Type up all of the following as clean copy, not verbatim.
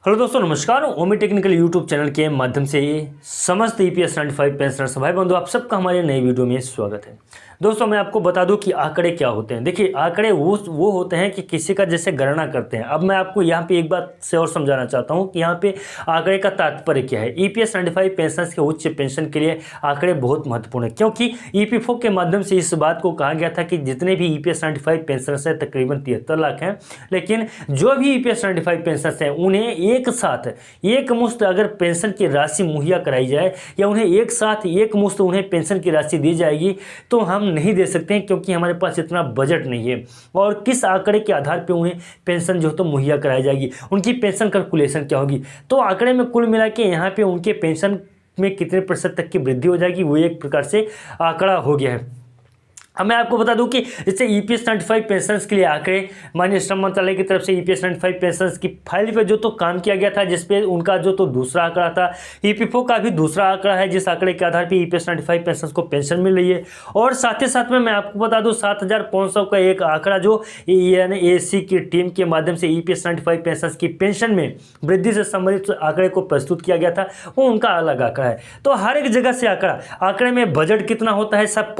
Hello दोस्तों, नमस्कार। ओमी technical YouTube channel के माध्यम से समस्त ईपीएस 95 पेंशनर्स भाई बंधु आप सबका हमारे नई वीडियो में स्वागत है। दोस्तों मैं आपको बता दूं कि आंकड़े क्या होते हैं। देखिए आंकड़े वो होते हैं कि किसी का जैसे गणना करते हैं। अब मैं आपको यहाँ पे एक बात से और समझाना चाहता हूँ कि यहाँ पे आंकड़े का तात्पर्य क्या है। ईपीएस 95 पेंशनर्स के उच्च पेंशन के लिए आंकड़े बहुत महत्वपूर्ण है, क्योंकि ईपीएफओ के माध्यम से इस बात को कहा गया था कि जितने भी ईपीएस 95 पेंशनर्स हैं तकरीबन 73 लाख हैं, लेकिन जो भी ईपीएस 95 पेंशनर्स हैं उन्हें एक साथ एक मुश्त अगर पेंशन की राशि मुहैया कराई जाए या उन्हें एक साथ एक मुश्त उन्हें पेंशन की राशि दी जाएगी तो हम नहीं दे सकते हैं, क्योंकि हमारे पास इतना बजट नहीं है। और किस आंकड़े के आधार पे उन्हें पेंशन जो तो मुहैया कराई जाएगी, उनकी पेंशन कैलकुलेशन क्या होगी। तो आंकड़े में कुल मिला के यहाँ पे उनके पेंशन में कितने प्रतिशत तक की वृद्धि हो जाएगी वो एक प्रकार से आंकड़ा हो गया है। अब मैं आपको बता दूं कि जैसे ईपीएस 95 पेंशनर्स के लिए आंकड़े माननीय श्रम मंत्रालय की तरफ से ईपीएस 95 पेंशनर्स की फाइल पे जो तो काम किया गया था, जिसपे उनका जो तो दूसरा आंकड़ा था। ईपीएफओ का भी दूसरा आंकड़ा है जिस आंकड़े के आधार पे ईपीएस 95 पेंशनर्स को पेंशन मिल रही है। और साथ ही साथ में मैं आपको बता दूं 7500 का एक आंकड़ा जो एएनएसी की टीम के माध्यम से ईपीएस 95 पेंशनर्स की पेंशन में वृद्धि से संबंधित आंकड़े को प्रस्तुत किया गया था, वो उनका अलग आंकड़ा है। तो हर एक जगह से आंकड़े में बजट कितना होता है, सब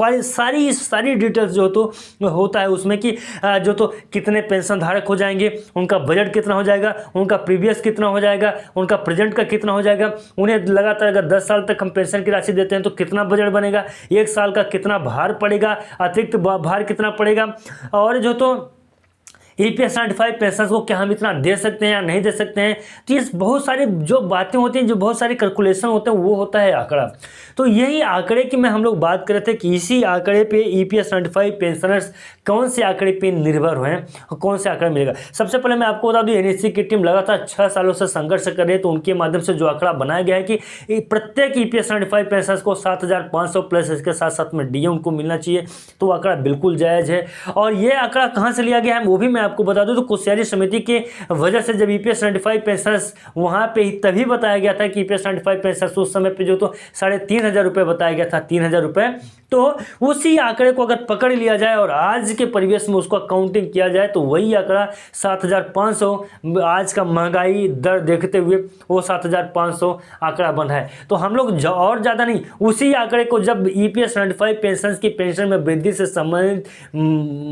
सारी डिटेल्स जो तो होता है उसमें कि जो तो कितने पेंशन धारक हो जाएंगे, उनका बजट कितना हो जाएगा, उनका प्रीवियस कितना हो जाएगा, उनका प्रेजेंट का कितना हो जाएगा, उन्हें लगातार अगर 10 साल तक हम पेंशन की राशि देते हैं तो कितना बजट बनेगा, एक साल का कितना भार पड़ेगा, अतिरिक्त भार कितना पड़ेगा, और जो तो ईपीएस 95 पेंशनर्स को क्या हम इतना दे सकते हैं या नहीं दे सकते हैं। तो ये बहुत सारी जो बातें होती हैं, जो बहुत सारे कैलकुलेशन होते हैं, वो होता है आंकड़ा। तो यही आंकड़े की मैं हम लोग बात कर रहे थे कि इसी आंकड़े पे ईपीएस 95 पेंशनर्स कौन से आंकड़े पे निर्भर हुए और कौन से आंकड़ा मिलेगा। सबसे पहले मैं आपको बता दूं एनएससी की टीम लगातार 6 सालों से संघर्ष कर रही है, तो उनके माध्यम से जो आंकड़ा बनाया गया है कि प्रत्येक ईपीएस 95 पेंशनर्स को 7500 प्लस इसके साथ साथ में डीए उनको मिलना चाहिए। तो आंकड़ा बिल्कुल जायज़ है। और ये आंकड़ा कहाँ से लिया गया है वो भी मैं आपको बता दूं। तो कोश्यारी समिति के वजह से जब ईपीएस 95 पेंशनर्स वहां पे ही तभी बताया गया था कि ईपीएस 95 पेंशनर्स उस समय पे जो तो 3500 रुपये बताया गया था, 3000 रुपये। तो उसी आंकड़े को अगर पकड़ लिया जाए और आज के परिवेश में उसको काउंटिंग किया जाए तो वही आंकड़ा 7500 आज का महंगाई दर देखते हुए वो 7500 आंकड़ा बना है। तो हम लोग और ज़्यादा नहीं, उसी आंकड़े को जब ईपीएस 95 पेंशन की पेंशन में वृद्धि से संबंधित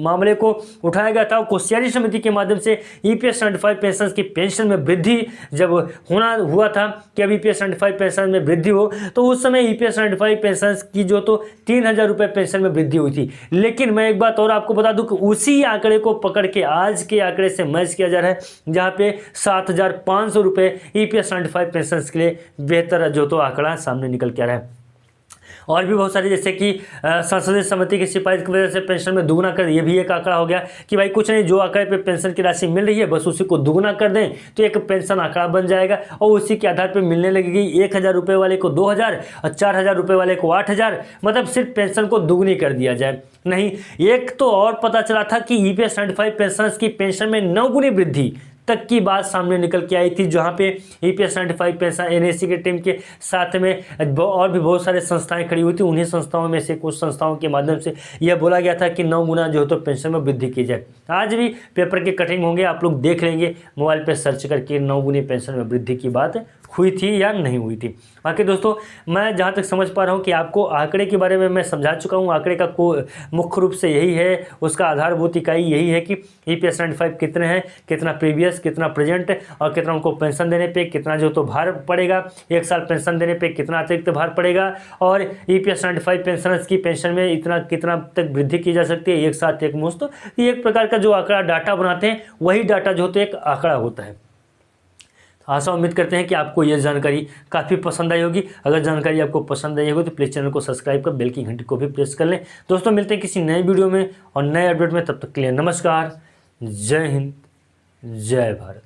मामले को उठाया गया था, कोश्यारी समिति के माध्यम से ईपीएस 95 पेंशन की पेंशन में वृद्धि जब हुआ था कि अब ईपीएस 95 पेंशन में वृद्धि हो, तो उस समय ईपीएस 95 पेंशन की जो तो 3000 रुपये पेंशन में वृद्धि हुई थी। लेकिन मैं एक बात और आपको बता दूं कि उसी आंकड़े को पकड़ के आज के आंकड़े से मैच किया जा रहा है, जहां पे 7500 रुपये ईपीएस 95 पेंशन के लिए बेहतर जो तो आंकड़ा सामने निकल के आ रहा है। और भी बहुत सारे जैसे कि संसदीय समिति की सिफारिश की वजह से पेंशन में दुगना कर, ये भी एक आंकड़ा हो गया कि भाई कुछ नहीं, जो आंकड़े पे पेंशन की राशि मिल रही है बस उसी को दुगना कर दें तो एक पेंशन आंकड़ा बन जाएगा और उसी के आधार पे मिलने लगेगी। 1000 रुपये वाले को 2000 और 4000 रुपये वाले को 8000, मतलब सिर्फ पेंशन को दुगनी कर दिया जाए। नहीं, एक तो और पता चला था कि ईपीएस 95 पेंशन की पेंशन में 9 गुनी वृद्धि तक की बात सामने निकल के आई थी, जहां पे ईपीएस 95 पेंशन एनएससी की टीम के साथ में और भी बहुत सारे संस्थाएं खड़ी हुई थी। उन्हीं संस्थाओं में से कुछ संस्थाओं के माध्यम से यह बोला गया था कि 9 गुना जो है तो पेंशन में वृद्धि की जाए। आज भी पेपर के कटिंग होंगे, आप लोग देख लेंगे मोबाइल पर सर्च करके 9 गुनी पेंशन में वृद्धि की बात हुई थी या नहीं हुई थी। बाकी दोस्तों मैं जहाँ तक समझ पा रहा हूँ कि आपको आंकड़े के बारे में मैं समझा चुका हूँ। आंकड़े का मुख्य रूप से यही है, उसका आधारभूत इकाई यही है कि ईपीएस 95 कितने हैं, कितना प्रीवियस, कितना प्रेजेंट और कितना उनको पेंशन देने पे कितना जो तो भार पड़ेगा, एक साल पेंशन देने पे कितना अतिरिक्त भार पड़ेगा, और ईपीएस 95 पेंशनर्स की पेंशन में इतना कितना तक वृद्धि की जा सकती है एक साथ एक मुश्त। ये एक प्रकार का जो आंकड़ा डाटा बनाते हैं वही डाटा जो तो एक आंकड़ा होता है। आशा उम्मीद करते हैं कि आपको यह जानकारी काफ़ी पसंद आई होगी। अगर जानकारी आपको पसंद आई होगी तो प्लीज़ चैनल को सब्सक्राइब कर बेल की घंटी को भी प्रेस कर लें। दोस्तों मिलते हैं किसी नए वीडियो में और नए अपडेट में, तब तक के लिए नमस्कार, जय हिंद, जय भारत।